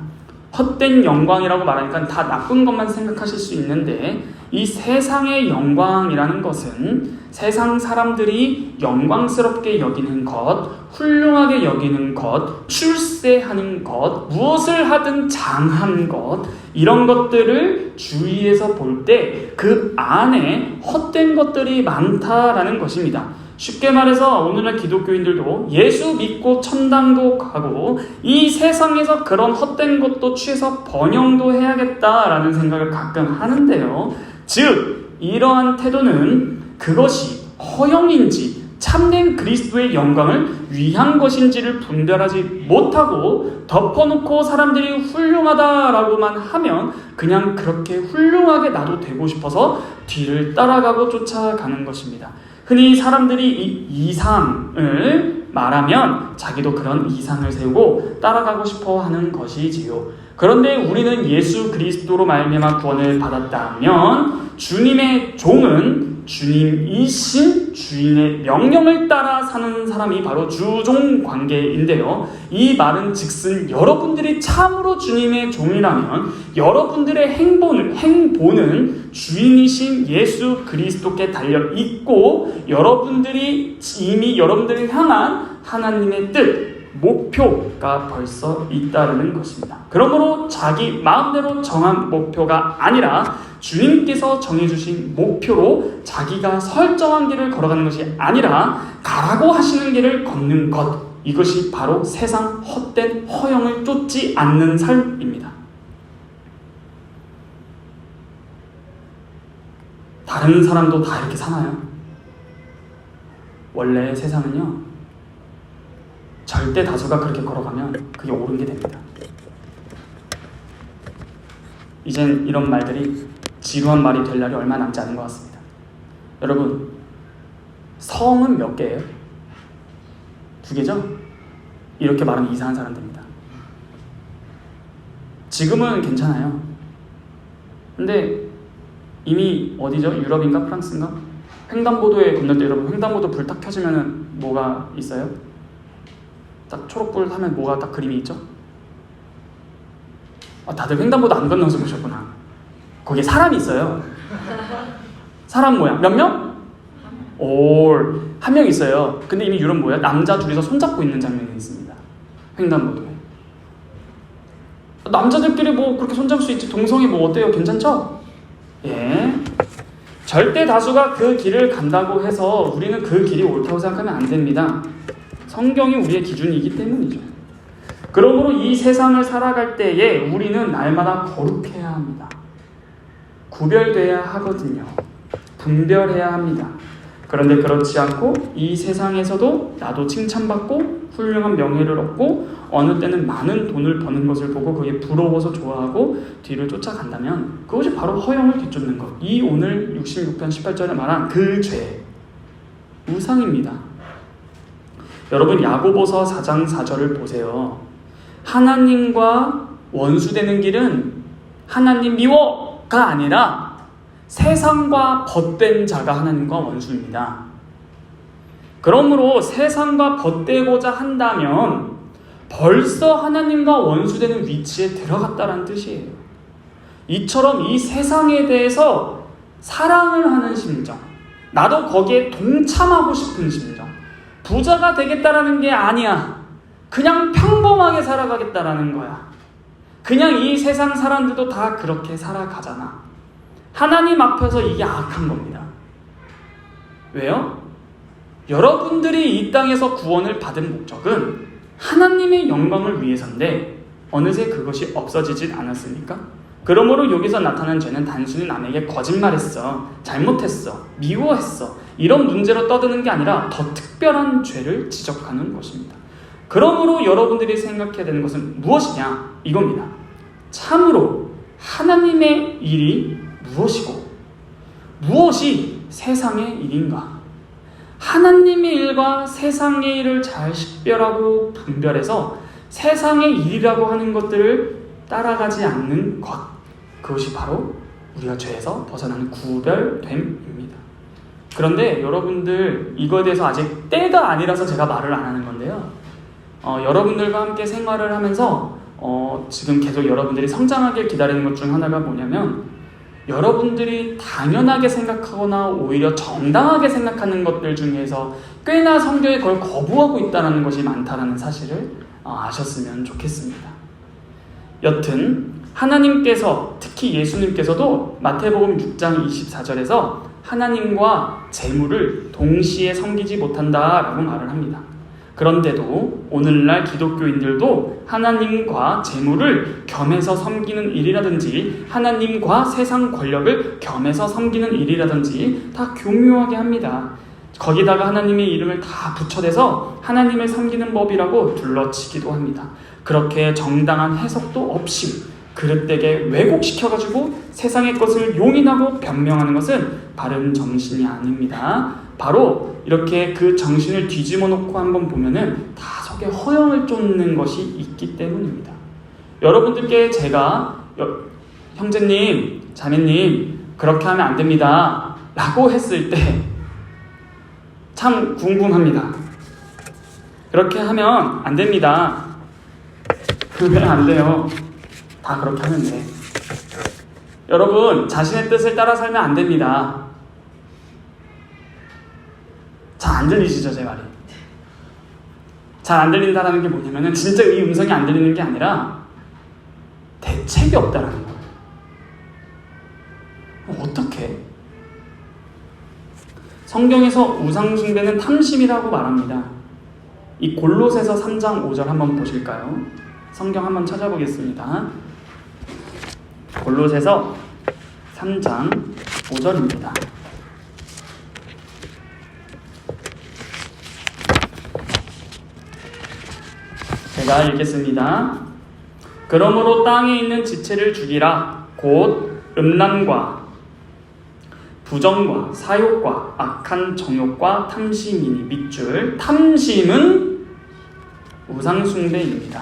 헛된 영광이라고 말하니까 다 나쁜 것만 생각하실 수 있는데 이 세상의 영광이라는 것은 세상 사람들이 영광스럽게 여기는 것, 훌륭하게 여기는 것, 출세하는 것, 무엇을 하든 장한 것, 이런 것들을 주위에서 볼 때 그 안에 헛된 것들이 많다라는 것입니다. 쉽게 말해서 오늘날 기독교인들도 예수 믿고 천당도 가고 이 세상에서 그런 헛된 것도 취해서 번영도 해야겠다라는 생각을 가끔 하는데요. 즉 이러한 태도는 그것이 허영인지 참된 그리스도의 영광을 위한 것인지를 분별하지 못하고 덮어놓고 사람들이 훌륭하다라고만 하면 그냥 그렇게 훌륭하게 나도 되고 싶어서 뒤를 따라가고 쫓아가는 것입니다. 흔히 사람들이 이 이상을 말하면 자기도 그런 이상을 세우고 따라가고 싶어 하는 것이지요. 그런데 우리는 예수 그리스도로 말미암아 구원을 받았다면 주님의 종은 주님이신 주인의 명령을 따라 사는 사람이 바로 주종 관계인데요. 이 말은 즉슨 여러분들이 참으로 주님의 종이라면 여러분들의 행보는 주인이신 예수 그리스도께 달려 있고 여러분들이 이미 여러분들을 향한 하나님의 뜻, 목표가 벌써 있다는 것입니다. 그러므로 자기 마음대로 정한 목표가 아니라 주님께서 정해주신 목표로 자기가 설정한 길을 걸어가는 것이 아니라 가라고 하시는 길을 걷는 것, 이것이 바로 세상 헛된 허영을 쫓지 않는 삶입니다. 다른 사람도 다 이렇게 사나요? 원래 세상은요, 절대 다수가 그렇게 걸어가면 그게 옳은 게 됩니다. 이젠 이런 말들이 지루한 말이 될 날이 얼마 남지 않은 것 같습니다. 여러분, 성은 몇 개예요? 2개죠? 이렇게 말하면 이상한 사람들입니다. 지금은 괜찮아요. 근데 이미 어디죠? 유럽인가 프랑스인가? 횡단보도에 건널 때 여러분 횡단보도 불 딱 켜지면은 뭐가 있어요? 딱 초록불 하면 뭐가 딱 그림이 있죠? 다들 횡단보도 안 건너서 보셨구나. 거기에 사람이 있어요. 사람 모양. 몇 명? 한 명 있어요. 근데 이미 유럽 뭐야? 남자 둘이서 손잡고 있는 장면이 있습니다. 횡단보도에. 남자들끼리 뭐 그렇게 손잡을 수 있지. 동성이 뭐 어때요? 괜찮죠? 예. 절대 다수가 그 길을 간다고 해서 우리는 그 길이 옳다고 생각하면 안 됩니다. 성경이 우리의 기준이기 때문이죠. 그러므로 이 세상을 살아갈 때에 우리는 날마다 거룩해야 합니다. 구별돼야 하거든요. 분별해야 합니다. 그런데 그렇지 않고 이 세상에서도 나도 칭찬받고 훌륭한 명예를 얻고 어느 때는 많은 돈을 버는 것을 보고 그게 부러워서 좋아하고 뒤를 쫓아간다면 그것이 바로 허영을 뒤쫓는 것. 이 오늘 66편 18절에 말한 그 죄, 우상입니다. 여러분 야고보서 4장 4절을 보세요. 하나님과 원수되는 길은 하나님 미워가 아니라 세상과 벗된 자가 하나님과 원수입니다. 그러므로 세상과 벗되고자 한다면 벌써 하나님과 원수되는 위치에 들어갔다는 뜻이에요. 이처럼 이 세상에 대해서 사랑을 하는 심정, 나도 거기에 동참하고 싶은 심정, 부자가 되겠다라는 게 아니야. 그냥 평범하게 살아가겠다라는 거야. 그냥 이 세상 사람들도 다 그렇게 살아가잖아. 하나님 앞에서 이게 악한 겁니다. 왜요? 여러분들이 이 땅에서 구원을 받은 목적은 하나님의 영광을 위해서인데 어느새 그것이 없어지진 않았습니까? 그러므로 여기서 나타난 죄는 단순히 남에게 거짓말했어, 잘못했어, 미워했어 이런 문제로 떠드는 게 아니라 더 특별한 죄를 지적하는 것입니다. 그러므로 여러분들이 생각해야 되는 것은 무엇이냐? 이겁니다. 참으로 하나님의 일이 무엇이고 무엇이 세상의 일인가? 하나님의 일과 세상의 일을 잘 식별하고 분별해서 세상의 일이라고 하는 것들을 따라가지 않는 것, 그것이 바로 우리가 죄에서 벗어나는 구별됨입니다. 그런데 여러분들 이거에 대해서 아직 때가 아니라서 제가 말을 안 하는 건데요. 여러분들과 함께 생활을 하면서 지금 계속 여러분들이 성장하길 기다리는 것 중 하나가 뭐냐면 여러분들이 당연하게 생각하거나 오히려 정당하게 생각하는 것들 중에서 꽤나 성경에 그걸 거부하고 있다는 것이 많다는 사실을 아셨으면 좋겠습니다. 여튼 하나님께서 특히 예수님께서도 마태복음 6장 24절에서 하나님과 재물을 동시에 섬기지 못한다라고 말을 합니다. 그런데도 오늘날 기독교인들도 하나님과 재물을 겸해서 섬기는 일이라든지 하나님과 세상 권력을 겸해서 섬기는 일이라든지 다 교묘하게 합니다. 거기다가 하나님의 이름을 다 붙여대서 하나님을 섬기는 법이라고 둘러치기도 합니다. 그렇게 정당한 해석도 없이 그릇되게 왜곡시켜가지고 세상의 것을 용인하고 변명하는 것은 바른 정신이 아닙니다. 바로 이렇게 그 정신을 뒤집어 놓고 한번 보면은 다 속에 허영을 쫓는 것이 있기 때문입니다. 여러분들께 제가 형제님, 자매님 그렇게 하면 안 됩니다 라고 했을 때 참 궁금합니다. 그렇게 하면 안 됩니다. 왜 안 돼요? 다 그렇게 하면 돼. 여러분 자신의 뜻을 따라 살면 안 됩니다. 잘 안 들리시죠, 제 말이? 잘 안 들린다는 게 뭐냐면은 진짜 이 음성이 안 들리는 게 아니라 대책이 없다라는 거예요. 어떻게? 성경에서 우상숭배는 탐심이라고 말합니다. 이 골로새서 3장 5절 한번 보실까요? 성경 한번 찾아보겠습니다. 골로새서 3장 5절입니다. 제가 읽겠습니다. 그러므로 땅에 있는 지체를 죽이라. 곧 음란과 부정과 사욕과 악한 정욕과 탐심이니 밑줄. 탐심은 우상숭배입니다.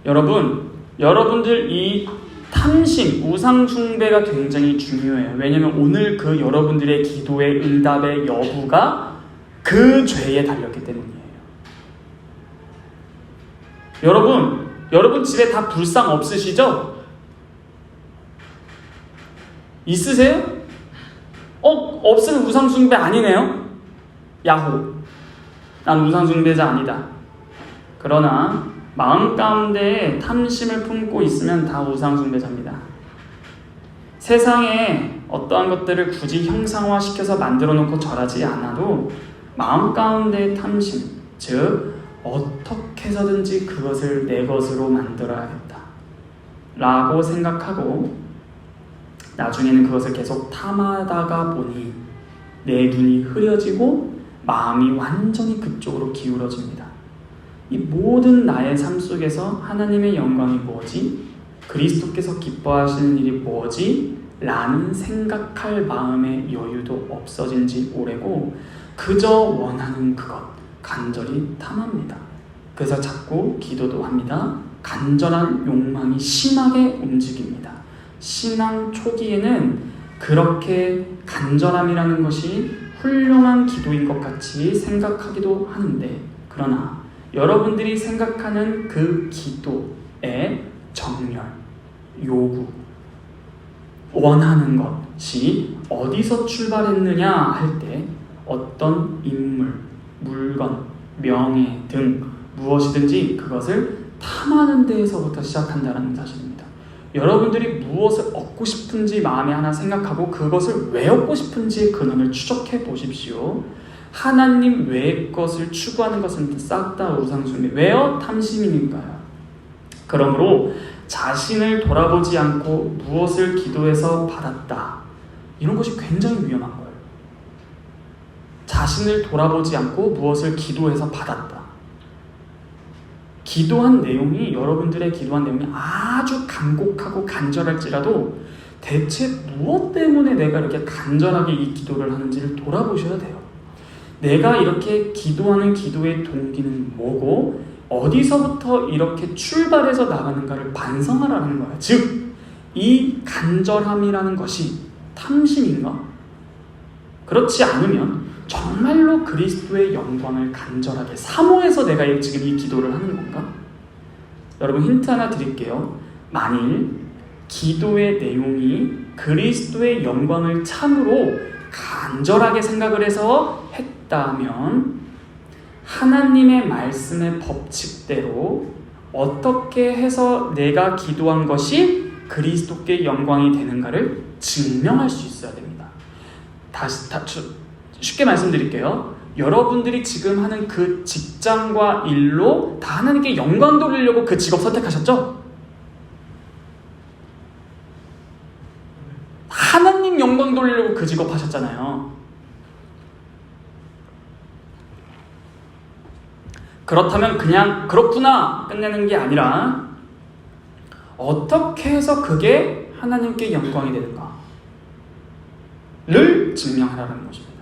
여러분 여러분들 이 탐심, 우상숭배가 굉장히 중요해요. 왜냐하면 오늘 그 여러분들의 기도의 응답의 여부가 그 죄에 달렸기 때문이에요. 여러분 집에 다 불상 없으시죠? 있으세요? 없으면 우상숭배 아니네요? 야호. 난 우상숭배자 아니다. 그러나 마음 가운데 탐심을 품고 있으면 다 우상숭배자입니다. 세상에 어떠한 것들을 굳이 형상화시켜서 만들어 놓고 절하지 않아도 마음 가운데 탐심, 즉 어떻게 해서든지 그것을 내 것으로 만들어야겠다 라고 생각하고 나중에는 그것을 계속 탐하다가 보니 내 눈이 흐려지고 마음이 완전히 그쪽으로 기울어집니다. 이 모든 나의 삶 속에서 하나님의 영광이 뭐지? 그리스도께서 기뻐하시는 일이 뭐지? 라는 생각할 마음의 여유도 없어진 지 오래고 그저 원하는 그것, 간절히 탐합니다. 그래서 자꾸 기도도 합니다. 간절한 욕망이 심하게 움직입니다. 신앙 초기에는 그렇게 간절함이라는 것이 훌륭한 기도인 것 같이 생각하기도 하는데 그러나 여러분들이 생각하는 그 기도의 정열, 요구, 원하는 것이 어디서 출발했느냐 할 때 어떤 인물, 물건, 명예 등 무엇이든지 그것을 탐하는 데에서부터 시작한다는 사실입니다. 여러분들이 무엇을 얻고 싶은지 마음에 하나 생각하고 그것을 왜 얻고 싶은지의 근원을 추적해 보십시오. 하나님 외의 것을 추구하는 것은 싹 다 우상숭배. 왜요? 탐심이니까요. 그러므로 자신을 돌아보지 않고 무엇을 기도해서 받았다. 이런 것이 굉장히 위험한 거예요. 자신을 돌아보지 않고 무엇을 기도해서 받았다. 기도한 내용이 여러분들의 기도한 내용이 아주 간곡하고 간절할지라도 대체 무엇 때문에 내가 이렇게 간절하게 이 기도를 하는지를 돌아보셔야 돼요. 내가 이렇게 기도하는 기도의 동기는 뭐고 어디서부터 이렇게 출발해서 나가는가를 반성하라는 거야. 즉, 이 간절함이라는 것이 탐심인가? 그렇지 않으면 정말로 그리스도의 영광을 간절하게 사모해서 내가 지금 이 기도를 하는 건가? 여러분 힌트 하나 드릴게요. 만일 기도의 내용이 그리스도의 영광을 참으로 간절하게 생각을 해서 했다면 하나님의 말씀의 법칙대로 어떻게 해서 내가 기도한 것이 그리스도께 영광이 되는가를 증명할 수 있어야 됩니다. 쉽게 말씀드릴게요. 여러분들이 지금 하는 그 직장과 일로 다 하나님께 영광 돌리려고 그 직업 선택하셨죠? 하나님 영광 돌리려고 그 직업 하셨잖아요. 그렇다면 그냥 그렇구나 끝내는 게 아니라 어떻게 해서 그게 하나님께 영광이 되는가를 증명하라는 것입니다.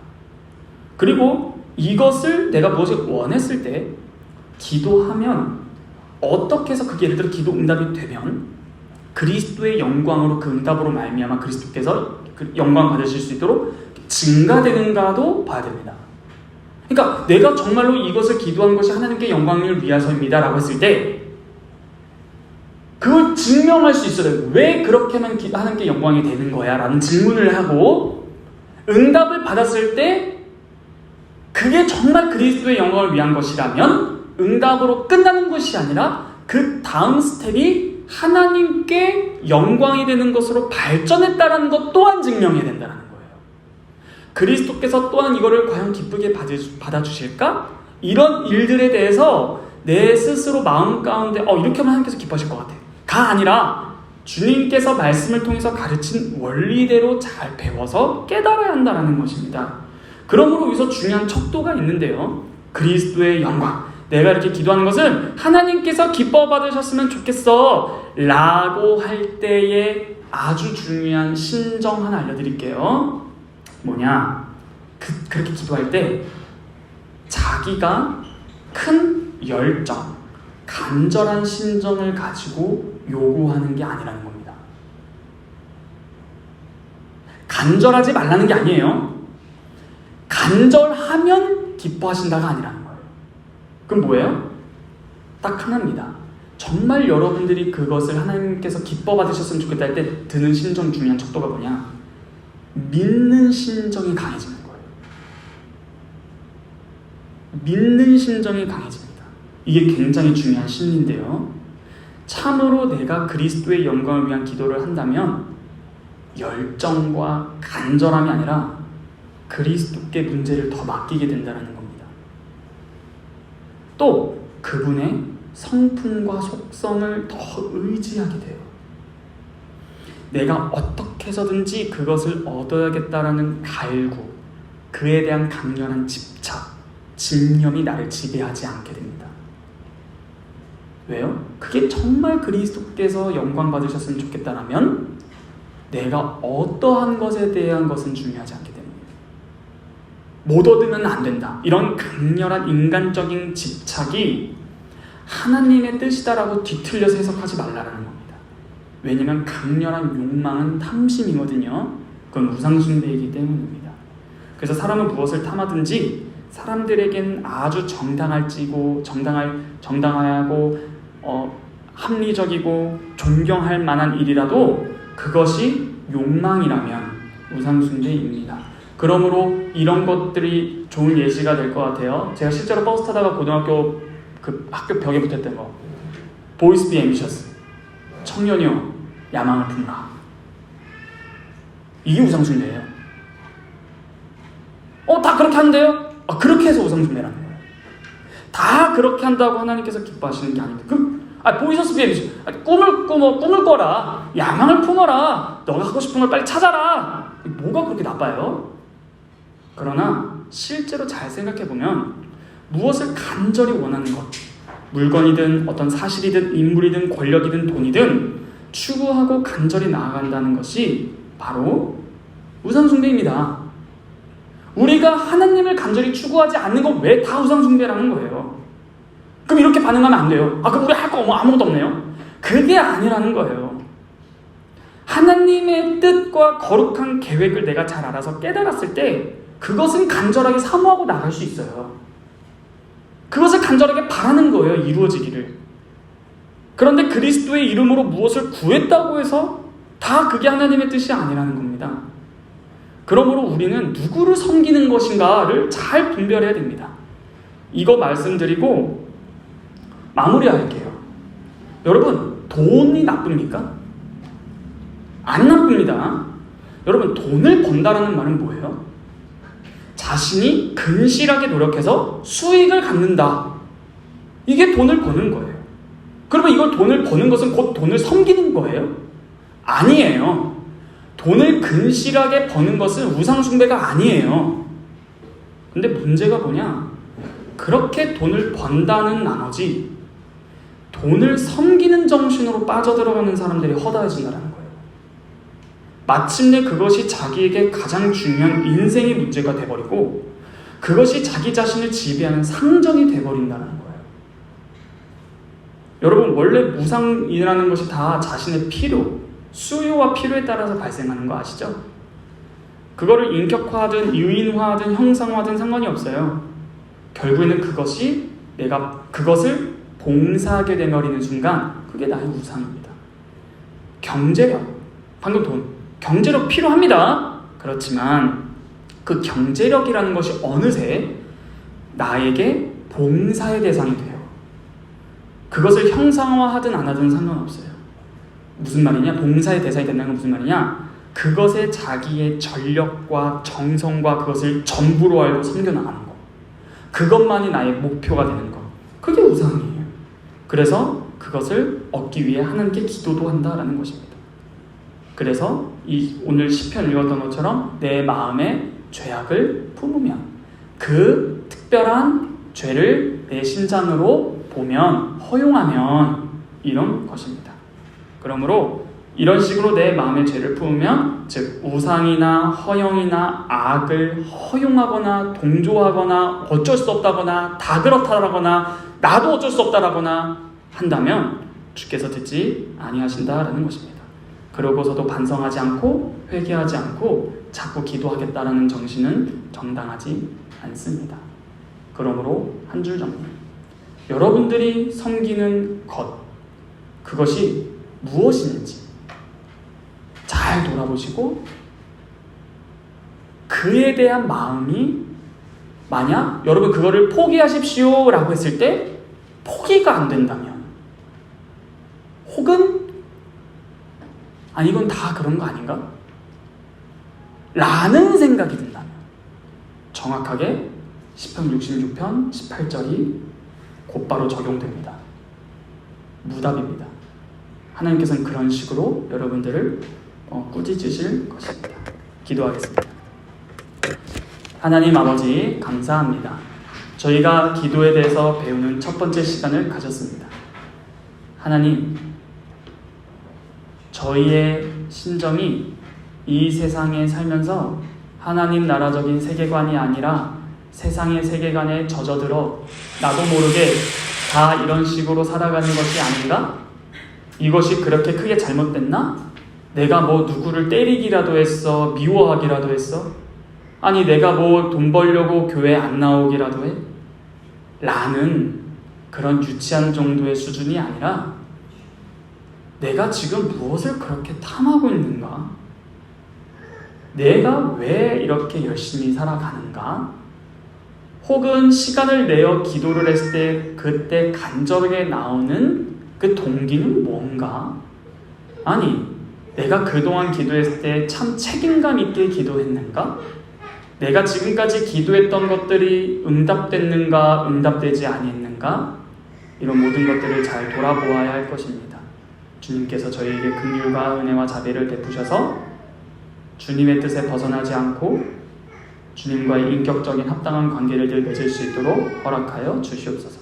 그리고 이것을 내가 무엇을 원했을 때 기도하면 어떻게 해서 그게 예를 들어 기도 응답이 되면 그리스도의 영광으로 그 응답으로 말미암아 그리스도께서 그 영광 받으실 수 있도록 증가되는가도 봐야 됩니다. 그러니까 내가 정말로 이것을 기도한 것이 하나님께 영광을 위해서입니다 라고 했을 때 그걸 증명할 수 있어야 돼요. 왜 그렇게 하면 하나님께 영광이 되는 거야? 라는 질문을 하고 응답을 받았을 때 그게 정말 그리스도의 영광을 위한 것이라면 응답으로 끝나는 것이 아니라 그 다음 스텝이 하나님께 영광이 되는 것으로 발전했다는 것 또한 증명해야 된다는 거예요. 그리스도께서 또한 이거를 과연 기쁘게 받아주실까? 이런 일들에 대해서 내 스스로 마음 가운데 이렇게 하면 하나님께서 기뻐하실 것 같아 가 아니라 주님께서 말씀을 통해서 가르친 원리대로 잘 배워서 깨달아야 한다는 것입니다. 그러므로 여기서 중요한 척도가 있는데요. 그리스도의 영광. 내가 이렇게 기도하는 것은 하나님께서 기뻐 받으셨으면 좋겠어 라고 할 때에 아주 중요한 신정 하나 알려드릴게요. 뭐냐? 그렇게 기도할 때 자기가 큰 열정, 간절한 심정을 가지고 요구하는 게 아니라는 겁니다. 간절하지 말라는 게 아니에요. 간절하면 기뻐하신다가 아니라는 거예요. 그럼 뭐예요? 딱 하나입니다. 정말 여러분들이 그것을 하나님께서 기뻐 받으셨으면 좋겠다 할 때 드는 심정 중요한 척도가 뭐냐? 믿는 심정이 강해지는 거예요. 믿는 심정이 강해집니다. 이게 굉장히 중요한 심리인데요. 참으로 내가 그리스도의 영광을 위한 기도를 한다면 열정과 간절함이 아니라 그리스도께 문제를 더 맡기게 된다는 겁니다. 또 그분의 성품과 속성을 더 의지하게 돼요. 내가 어떻게 해서든지 그것을 얻어야겠다라는 갈구, 그에 대한 강렬한 집착, 집념이 나를 지배하지 않게 됩니다. 왜요? 그게 정말 그리스도께서 영광 받으셨으면 좋겠다라면 내가 어떠한 것에 대한 것은 중요하지 않게 됩니다. 못 얻으면 안 된다. 이런 강렬한 인간적인 집착이 하나님의 뜻이다라고 뒤틀려서 해석하지 말라는 겁니다. 왜냐하면 강렬한 욕망은 탐심이거든요. 그건 우상숭배이기 때문입니다. 그래서 사람은 무엇을 탐하든지 사람들에겐 아주 정당하고 합리적이고 존경할 만한 일이라도 그것이 욕망이라면 우상숭배입니다. 그러므로 이런 것들이 좋은 예시가 될 것 같아요. 제가 실제로 버스 타다가 고등학교 그 학교 벽에 붙었던 거, 보이스 비 앰비셔스, 청년이여 야망을 품으라. 이게 우상숭배예요. 다 그렇게 한대요? 그렇게 해서 우상숭배라는 거예요. 다 그렇게 한다고 하나님께서 기뻐하시는 게 아닙니다. 보이셔스 비 앰비셔스, 꿈을 꿔라, 야망을 품어라, 너가 하고 싶은 걸 빨리 찾아라. 뭐가 그렇게 나빠요? 그러나 실제로 잘 생각해보면 무엇을 간절히 원하는 것, 물건이든 어떤 사실이든 인물이든 권력이든 돈이든 추구하고 간절히 나아간다는 것이 바로 우상숭배입니다. 우리가 하나님을 간절히 추구하지 않는 건 왜 다 우상숭배라는 거예요? 그럼 이렇게 반응하면 안 돼요. 그럼 우리 할 거 아무것도 없네요. 그게 아니라는 거예요. 하나님의 뜻과 거룩한 계획을 내가 잘 알아서 깨달았을 때 그것은 간절하게 사모하고 나갈 수 있어요. 그것을 간절하게 바라는 거예요. 이루어지기를. 그런데 그리스도의 이름으로 무엇을 구했다고 해서 다 그게 하나님의 뜻이 아니라는 겁니다. 그러므로 우리는 누구를 섬기는 것인가를 잘 분별해야 됩니다. 이거 말씀드리고 마무리할게요. 여러분, 돈이 나쁩니까? 안 나쁩니다. 여러분, 돈을 번다라는 말은 뭐예요? 자신이 근실하게 노력해서 수익을 갖는다. 이게 돈을 버는 거예요. 그러면 이걸 돈을 버는 것은 곧 돈을 섬기는 거예요? 아니에요. 돈을 근실하게 버는 것은 우상숭배가 아니에요. 근데 문제가 뭐냐? 그렇게 돈을 번다는 나머지 돈을 섬기는 정신으로 빠져들어가는 사람들이 허다해진다는 거예요. 마침내 그것이 자기에게 가장 중요한 인생의 문제가 돼버리고 그것이 자기 자신을 지배하는 상정이 돼버린다는 거예요. 여러분, 원래 무상이라는 것이 다 자신의 필요, 수요와 필요에 따라서 발생하는 거 아시죠? 그거를 인격화하든 유인화하든 형상화하든 상관이 없어요. 결국에는 그것이 내가 그것을 봉사하게 되버리는 순간 그게 나의 우상입니다. 경제력, 방금 돈, 경제력 필요합니다. 그렇지만 그 경제력이라는 것이 어느새 나에게 봉사의 대상이 돼요. 그것을 형상화하든 안 하든 상관없어요. 무슨 말이냐? 봉사의 대상이 된다는 건 무슨 말이냐? 그것에 자기의 전력과 정성과 그것을 전부로 알고 섬겨나가는 거. 그것만이 나의 목표가 되는 거. 그게 우상이에요. 그래서 그것을 얻기 위해 하나님께 기도도 한다라는 것입니다. 그래서 오늘 시편 읽었던 것처럼 내 마음에 죄악을 품으면 그 특별한 죄를 내 심장으로 보면 허용하면 이런 것입니다. 그러므로 이런 식으로 내 마음의 죄를 품으면 즉 우상이나 허영이나 악을 허용하거나 동조하거나 어쩔 수 없다거나 다 그렇다라거나 나도 어쩔 수 없다라거나 한다면 주께서 듣지 아니하신다라는 것입니다. 그러고서도 반성하지 않고 회개하지 않고 자꾸 기도하겠다라는 정신은 정당하지 않습니다. 그러므로 한 줄 정리. 여러분들이 섬기는 것, 그것이 무엇인지 잘 돌아보시고 그에 대한 마음이 만약 여러분 그거를 포기하십시오 라고 했을 때 포기가 안 된다면, 혹은 아니 이건 다 그런 거 아닌가? 라는 생각이 든다면 정확하게 시편 66편 18절이 곧바로 적용됩니다. 무답입니다. 하나님께서는 그런 식으로 여러분들을 꾸짖으실 것입니다. 기도하겠습니다. 하나님 아버지 감사합니다. 저희가 기도에 대해서 배우는 첫 번째 시간을 가졌습니다. 하나님, 저희의 심정이 이 세상에 살면서 하나님 나라적인 세계관이 아니라 세상의 세계관에 젖어들어 나도 모르게 다 이런 식으로 살아가는 것이 아닌가? 이것이 그렇게 크게 잘못됐나? 내가 뭐 누구를 때리기라도 했어? 미워하기라도 했어? 아니 내가 뭐 돈 벌려고 교회 안 나오기라도 해? 라는 그런 유치한 정도의 수준이 아니라 내가 지금 무엇을 그렇게 탐하고 있는가? 내가 왜 이렇게 열심히 살아가는가? 혹은 시간을 내어 기도를 했을 때 그때 간절하게 나오는 그 동기는 뭔가? 아니, 내가 그동안 기도했을 때 참 책임감 있게 기도했는가? 내가 지금까지 기도했던 것들이 응답됐는가, 응답되지 아니했는가? 이런 모든 것들을 잘 돌아보아야 할 것입니다. 주님께서 저희에게 긍휼과 은혜와 자비를 베푸셔서 주님의 뜻에 벗어나지 않고 주님과의 인격적인 합당한 관계를 늘 맺을 수 있도록 허락하여 주시옵소서.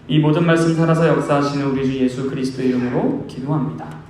이 모든 말씀 살아서 역사하시는 우리 주 예수 그리스도의 이름으로 기도합니다.